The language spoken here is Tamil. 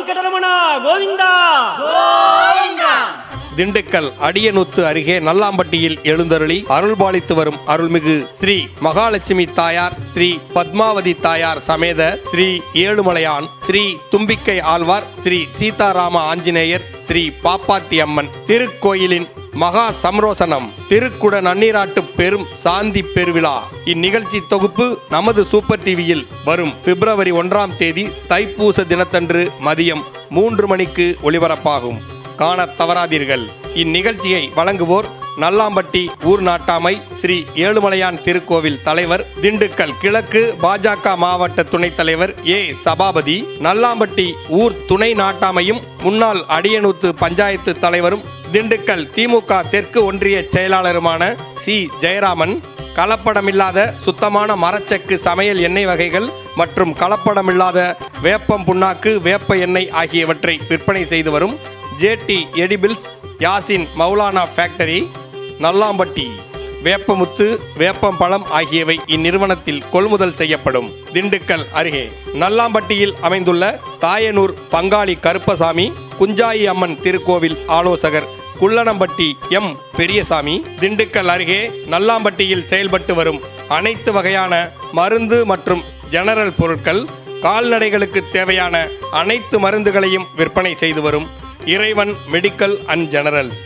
வெங்கடரமண கோவிந்தா. திண்டுக்கல் அடியனூத்து அருகே நல்லாம்பட்டியில் எழுந்தருளி அருள்பாலித்து வரும் அருள்மிகு ஸ்ரீ மகாலட்சுமி தாயார், ஸ்ரீ பத்மாவதி தாயார் சமேத ஸ்ரீ ஏழுமலையான், ஸ்ரீ தும்பிக்கை ஆழ்வார், ஸ்ரீ சீதாராம ஆஞ்சநேயர், ஸ்ரீ பாப்பாத்தி அம்மன் திருக்கோயிலின் மகா சம்ரோசனம் திருக்குட நன்னீராட்டு பெரும் சாந்தி பெருவிழா. இந்நிகழ்ச்சி தொகுப்பு நமது சூப்பர் டிவியில் வரும் பிப்ரவரி 1ஆம் தேதி தைப்பூச தினத்தன்று மதியம் 3 மணிக்கு ஒளிபரப்பாகும். காண தவறாதீர்கள். இந்நிகழ்ச்சியை வழங்குவோர் நல்லாம்பட்டி ஊர் நாட்டாமை ஸ்ரீ ஏழுமலையான் திருக்கோவில் தலைவர், திண்டுக்கல் கிழக்கு பாஜக மாவட்ட துணைத் தலைவர் ஏ சபாபதி, நல்லாம்பட்டி ஊர் துணை நாட்டாமையும் முன்னாள் அடியனூத்து பஞ்சாயத்து தலைவரும் திண்டுக்கல் திமுக தெற்கு ஒன்றிய செயலாளருமான சி ஜெயராமன், கலப்படமில்லாத சுத்தமான மரச்சக்கு சமையல் எண்ணெய் வகைகள் மற்றும் கலப்படமில்லாத வேப்பம் புண்ணாக்கு, வேப்ப எண்ணெய் ஆகியவற்றை விற்பனை செய்து வரும் ஜேடி எடிபிள்ஸ், யாசின் மௌலானா ஃபேக்டரி, நல்லாம்பட்டி. வேப்பமுத்து, வேப்பம்பழம் ஆகியவை இந்நிறுவனத்தில் கொள்முதல் செய்யப்படும். திண்டுக்கல் அருகே நல்லாம்பட்டியில் அமைந்துள்ள தாயனூர் பங்காளி கருப்பசாமி, குஞ்சாயி அம்மன் திருக்கோவில் ஆலோசகர் குள்ளனம்பட்டி எம் பெரியசாமி, திண்டுக்கல் அருகே நல்லாம்பட்டியில் செயல்பட்டு வரும் அனைத்து வகையான மருந்து மற்றும் ஜெனரல் பொருட்கள், கால்நடைகளுக்கு தேவையான அனைத்து மருந்துகளையும் விற்பனை செய்து வரும் இறைவன் மெடிக்கல் அண்ட் ஜெனரல்ஸ்.